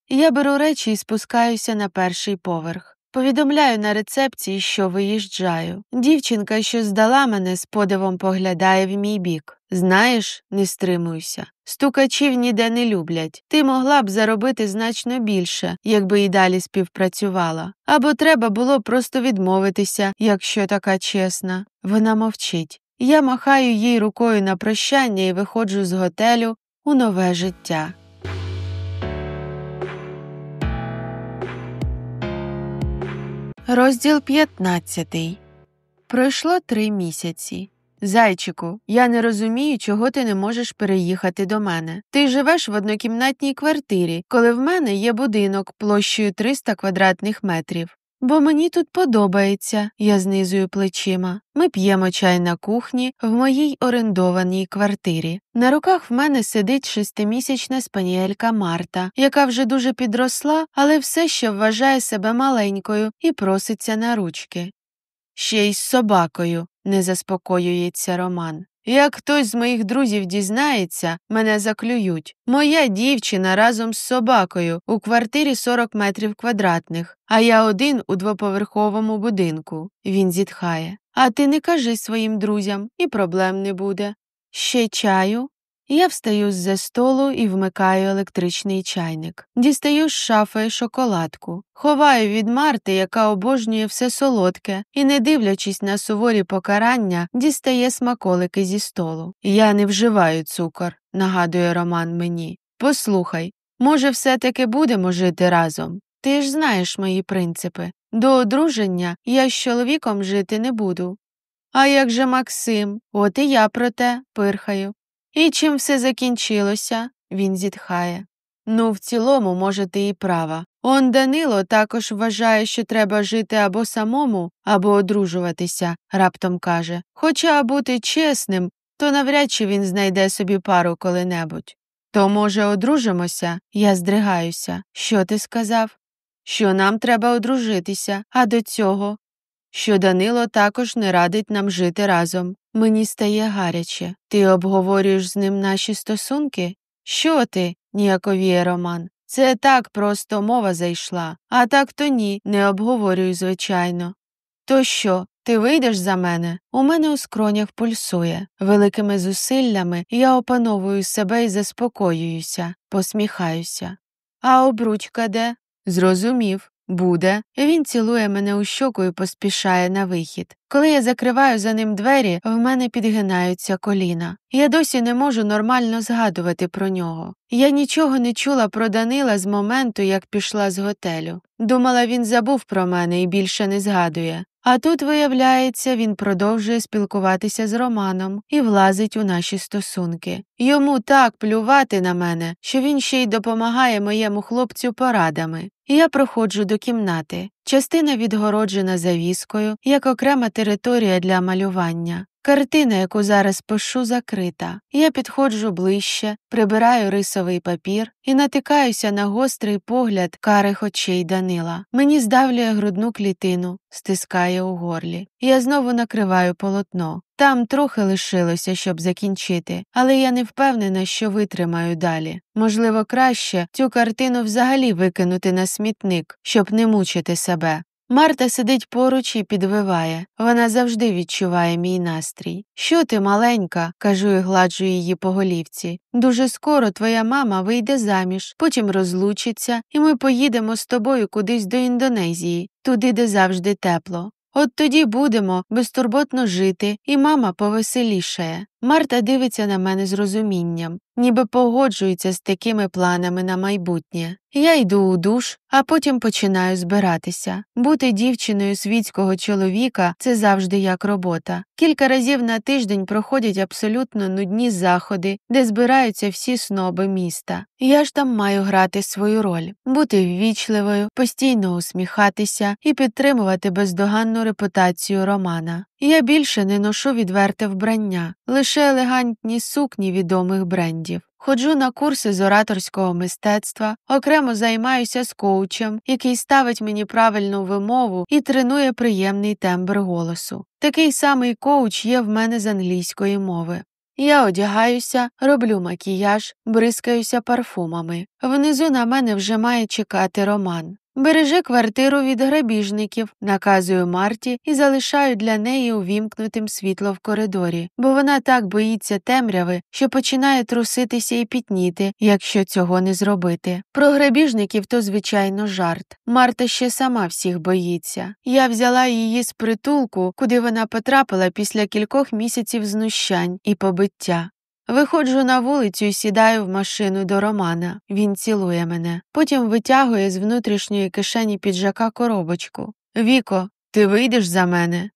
Я беру речі і спускаюся на 1-й поверх. Повідомляю на рецепції, що виїжджаю. Дівчинка, що здала мене, з подивом поглядає в мій бік. «Знаєш, не стримуйся. Стукачів ніде не люблять. Ти могла б заробити значно більше, якби і далі співпрацювала. Або треба було просто відмовитися, якщо така чесна». Вона мовчить. Я махаю їй рукою на прощання і виходжу з готелю у нове життя. Розділ 15. Пройшло 3 місяці. «Зайчику, я не розумію, чого ти не можеш переїхати до мене. Ти живеш в однокімнатній квартирі, коли в мене є будинок площею 300 квадратних метрів. Бо мені тут подобається», – я знизую плечима. Ми п'ємо чай на кухні в моїй орендованій квартирі. На руках в мене сидить 6-місячна спаніелька Марта, яка вже дуже підросла, але все ще вважає себе маленькою і проситься на ручки. «Ще й з собакою», – не заспокоюється Роман. Як хтось з моїх друзів дізнається, мене заклюють. Моя дівчина разом з собакою у квартирі 40 метрів квадратних, а я один у двоповерховому будинку. Він зітхає. А ти не кажи своїм друзям, і проблем не буде. Ще чаю? Я встаю з-за столу і вмикаю електричний чайник. Дістаю з шафи шоколадку. Ховаю від Марти, яка обожнює все солодке, і, не дивлячись на суворі покарання, дістає смаколики зі столу. Я не вживаю цукор, нагадує Роман мені. Послухай, може, все-таки будемо жити разом? Ти ж знаєш мої принципи. До одруження я з чоловіком жити не буду. А як же Максим? От і я про те, пирхаю. І чим все закінчилося? Він зітхає. Ну, в цілому, може, ти і права. Он Данило також вважає, що треба жити або самому, або одружуватися, раптом каже. Хоча бути чесним, то навряд чи він знайде собі пару коли-небудь. То, може, одружимося? Я здригаюся. Що ти сказав? Що нам треба одружитися, а до цього? Що Данило також не радить нам жити разом. Мені стає гаряче. Ти обговорюєш з ним наші стосунки? Що ти? Ніяковіє Роман. Це так просто мова зайшла. А так то ні, не обговорюю, звичайно. То що, ти вийдеш за мене? У мене у скронях пульсує. Великими зусиллями я опановую себе і заспокоююся, посміхаюся. А обручка де? Зрозумів. Буде. Він цілує мене у щоку і поспішає на вихід. Коли я закриваю за ним двері, в мене підгинаються коліна. Я досі не можу нормально згадувати про нього. Я нічого не чула про Данила з моменту, як пішла з готелю. Думала, він забув про мене і більше не згадує. А тут, виявляється, він продовжує спілкуватися з Романом і влазить у наші стосунки. Йому так плювати на мене, що він ще й допомагає моєму хлопцю порадами. Я проходжу до кімнати. Частина відгороджена завіскою, як окрема територія для малювання. Картина, яку зараз пишу, закрита. Я підходжу ближче, прибираю рисовий папір і натикаюся на гострий погляд карих очей Данила. Мені здавлює грудну клітину, стискає у горлі. Я знову накриваю полотно. Там трохи лишилося, щоб закінчити, але я не впевнена, що витримаю далі. Можливо, краще цю картину взагалі викинути на смітник, щоб не мучити себе. Марта сидить поруч і підвиває. Вона завжди відчуває мій настрій. «Що ти, маленька?» – кажу і гладжу її по голівці. «Дуже скоро твоя мама вийде заміж, потім розлучиться, і ми поїдемо з тобою кудись до Індонезії, туди, де завжди тепло. От тоді будемо безтурботно жити, і мама повеселішає». Марта дивиться на мене з розумінням, ніби погоджується з такими планами на майбутнє. Я йду у душ, а потім починаю збиратися. Бути дівчиною світського чоловіка – це завжди як робота. Кілька разів на тиждень проходять абсолютно нудні заходи, де збираються всі сноби міста. Я ж там маю грати свою роль. Бути ввічливою, постійно усміхатися і підтримувати бездоганну репутацію Романа. Я більше не ношу відверте вбрання, лише елегантні сукні відомих брендів. Ходжу на курси з ораторського мистецтва, окремо займаюся з коучем, який ставить мені правильну вимову і тренує приємний тембр голосу. Такий самий коуч є в мене з англійської мови. Я одягаюся, роблю макіяж, бризкаюся парфумами. Внизу на мене вже має чекати Роман. «Бережи квартиру від грабіжників», – наказую Марті і залишаю для неї увімкнутим світло в коридорі, бо вона так боїться темряви, що починає труситися і пітніти, якщо цього не зробити. Про грабіжників то, звичайно, жарт. Марта ще сама всіх боїться. Я взяла її з притулку, куди вона потрапила після кількох місяців знущань і побиття. Виходжу на вулицю і сідаю в машину до Романа. Він цілує мене. Потім витягує з внутрішньої кишені піджака коробочку. «Віко, ти вийдеш за мене?»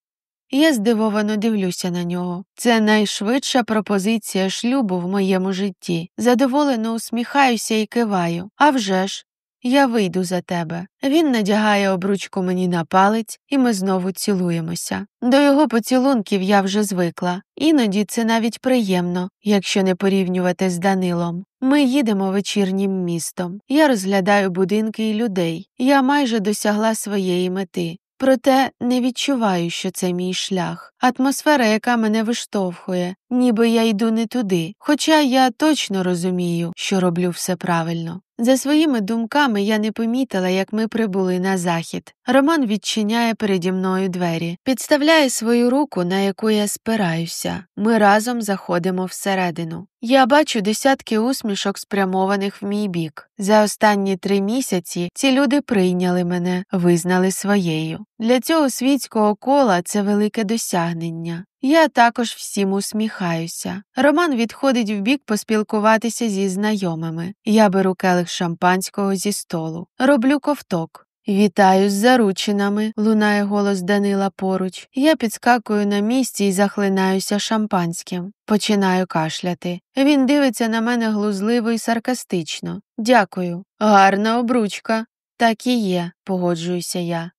Я здивовано дивлюся на нього. Це найшвидша пропозиція шлюбу в моєму житті. Задоволено усміхаюся і киваю. «А вже ж, я вийду за тебе». Він надягає обручку мені на палець, і ми знову цілуємося. До його поцілунків я вже звикла. Іноді це навіть приємно, якщо не порівнювати з Данилом. Ми їдемо вечірнім містом. Я розглядаю будинки і людей. Я майже досягла своєї мети. Проте не відчуваю, що це мій шлях. Атмосфера, яка мене виштовхує, ніби я йду не туди, хоча я точно розумію, що роблю все правильно. За своїми думками я не помітила, як ми прибули на захід. Роман відчиняє переді мною двері, підставляє свою руку, на яку я спираюся. Ми разом заходимо всередину. Я бачу десятки усмішок, спрямованих в мій бік. За останні 3 місяці ці люди прийняли мене, визнали своєю. Для цього світського кола це велике досягнення. Я також всім усміхаюся. Роман відходить вбік поспілкуватися зі знайомими. Я беру келих шампанського зі столу. Роблю ковток. «Вітаю з заручинами», – лунає голос Данила поруч. Я підскакую на місці і захлинаюся шампанським. Починаю кашляти. Він дивиться на мене глузливо і саркастично. «Дякую. Гарна обручка». «Так і є», – погоджуюся я.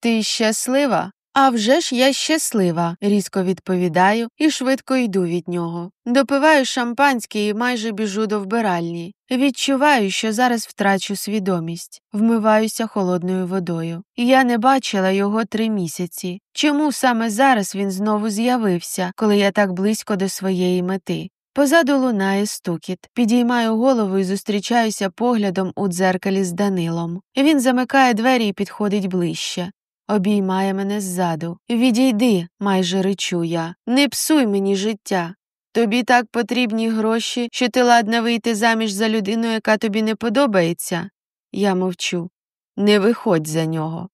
«Ти щаслива?» «А вже ж я щаслива», – різко відповідаю і швидко йду від нього. Допиваю шампанське і майже біжу до вбиральні. Відчуваю, що зараз втрачу свідомість. Вмиваюся холодною водою. Я не бачила його 3 місяці. Чому саме зараз він знову з'явився, коли я так близько до своєї мети? Позаду лунає стукіт. Підіймаю голову і зустрічаюся поглядом у дзеркалі з Данилом. Він замикає двері і підходить ближче. Обіймає мене ззаду. «Відійди», – майже ричу я. «Не псуй мені життя. Тобі так потрібні гроші, що ти ладна вийти заміж за людину, яка тобі не подобається?» Я мовчу. «Не виходь за нього.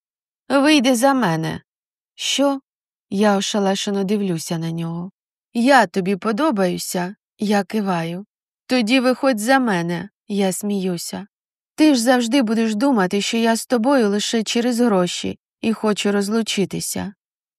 Вийди за мене». «Що?» Я ошелешено дивлюся на нього. «Я тобі подобаюся?» Я киваю. «Тоді виходь за мене». Я сміюся. «Ти ж завжди будеш думати, що я з тобою лише через гроші і хочу розлучитися».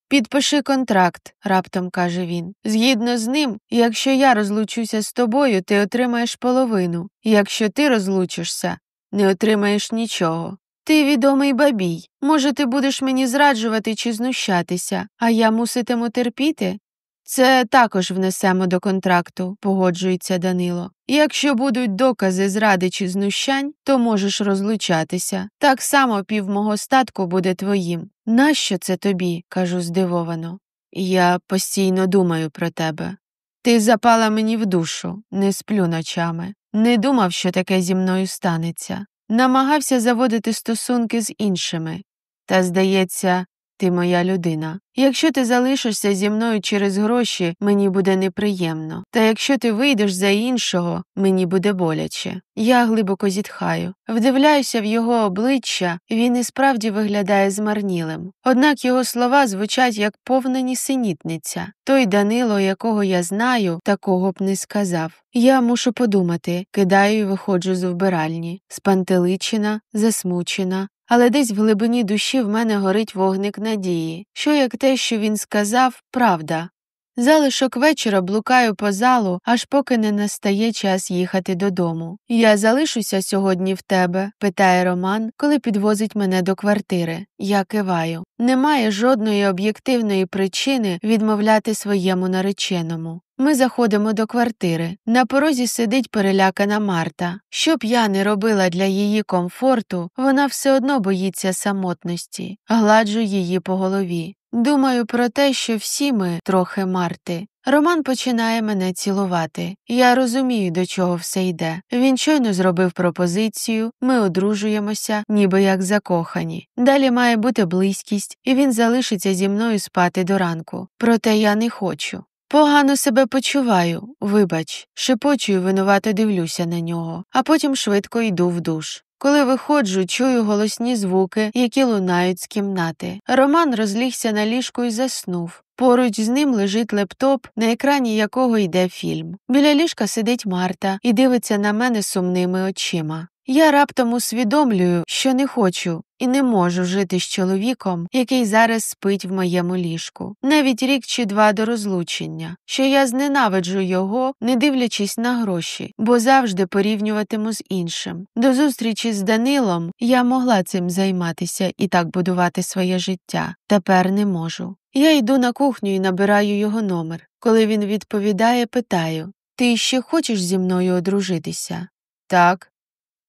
«Підпиши контракт», – раптом каже він. «Згідно з ним, якщо я розлучуся з тобою, ти отримаєш половину. Якщо ти розлучишся, не отримаєш нічого. Ти відомий бабій. Може, ти будеш мені зраджувати чи знущатися, а я муситиму терпіти?» «Це також внесемо до контракту», – погоджується Данило. «Якщо будуть докази зради чи знущань, то можеш розлучатися. Так само пів мого статку буде твоїм». «Нащо це тобі?» – кажу здивовано. «Я постійно думаю про тебе. Ти запала мені в душу, не сплю ночами. Не думав, що таке зі мною станеться. Намагався заводити стосунки з іншими. Та, здається, ти моя людина. Якщо ти залишишся зі мною через гроші, мені буде неприємно. Та якщо ти вийдеш за іншого, мені буде боляче». Я глибоко зітхаю. Вдивляюся в його обличчя, він і справді виглядає змарнілим. Однак його слова звучать як повна нісенітниця. Той Данило, якого я знаю, такого б не сказав. Я мушу подумати, кидаю і виходжу з вбиральні. Спантеличена, засмучена. Але десь в глибині душі в мене горить вогник надії, що як те, що він сказав, правда. Залишок вечора блукаю по залу, аж поки не настає час їхати додому. «Я залишуся сьогодні в тебе?» – питає Роман, коли підвозить мене до квартири. Я киваю. Немає жодної об'єктивної причини відмовляти своєму нареченому. Ми заходимо до квартири. На порозі сидить перелякана Марта. Що б я не робила для її комфорту, вона все одно боїться самотності. Гладжу її по голові. Думаю про те, що всі ми трохи Марти. Роман починає мене цілувати. Я розумію, до чого все йде. Він щойно зробив пропозицію, ми одружуємося, ніби як закохані. Далі має бути близькість, і він залишиться зі мною спати до ранку. Проте я не хочу. «Погано себе почуваю, вибач», шепочу і винувато дивлюся на нього, а потім швидко йду в душ. Коли виходжу, чую голосні звуки, які лунають з кімнати. Роман розлігся на ліжку і заснув. Поруч з ним лежить лептоп, на екрані якого йде фільм. Біля ліжка сидить Марта і дивиться на мене сумними очима. Я раптом усвідомлюю, що не хочу і не можу жити з чоловіком, який зараз спить в моєму ліжку. Навіть рік чи 2 до розлучення. Що я зненавиджу його, не дивлячись на гроші, бо завжди порівнюватиму з іншим. До зустрічі з Данилом я могла цим займатися і так будувати своє життя. Тепер не можу. Я йду на кухню і набираю його номер. Коли він відповідає, питаю: «Ти ще хочеш зі мною одружитися?» «Так».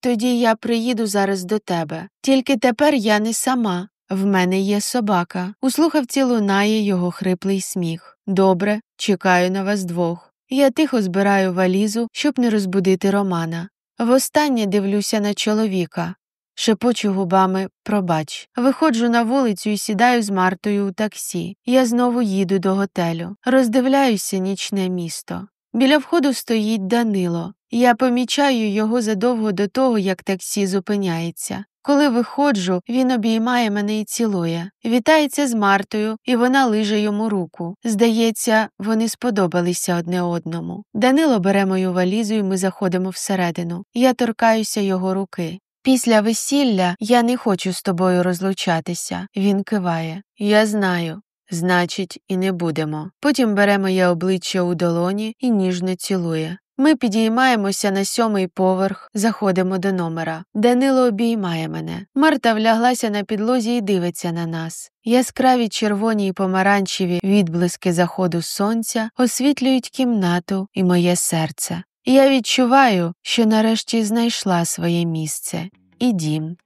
«Тоді я приїду зараз до тебе. Тільки тепер я не сама. В мене є собака». У слухавці лунає його хриплий сміх. «Добре, чекаю на вас 2». Я тихо збираю валізу, щоб не розбудити Романа. Востаннє дивлюся на чоловіка. Шепочу губами «пробач». Виходжу на вулицю і сідаю з Мартою у таксі. Я знову їду до готелю. Роздивляюся нічне місто. Біля входу стоїть Данило. Я помічаю його задовго до того, як таксі зупиняється. Коли виходжу, він обіймає мене і цілує. Вітається з Мартою, і вона лиже йому руку. Здається, вони сподобалися одне одному. Данило бере мою валізу, і ми заходимо всередину. Я торкаюся його руки. «Після весілля я не хочу з тобою розлучатися», – він киває. «Я знаю. Значить, і не будемо». Потім бере моє обличчя у долоні і ніжно цілує. Ми підіймаємося на 7-й поверх, заходимо до номера. Данило обіймає мене. Марта вляглася на підлозі і дивиться на нас. Яскраві червоні й помаранчеві відблиски заходу сонця освітлюють кімнату і моє серце. Я відчуваю, що нарешті знайшла своє місце і дім.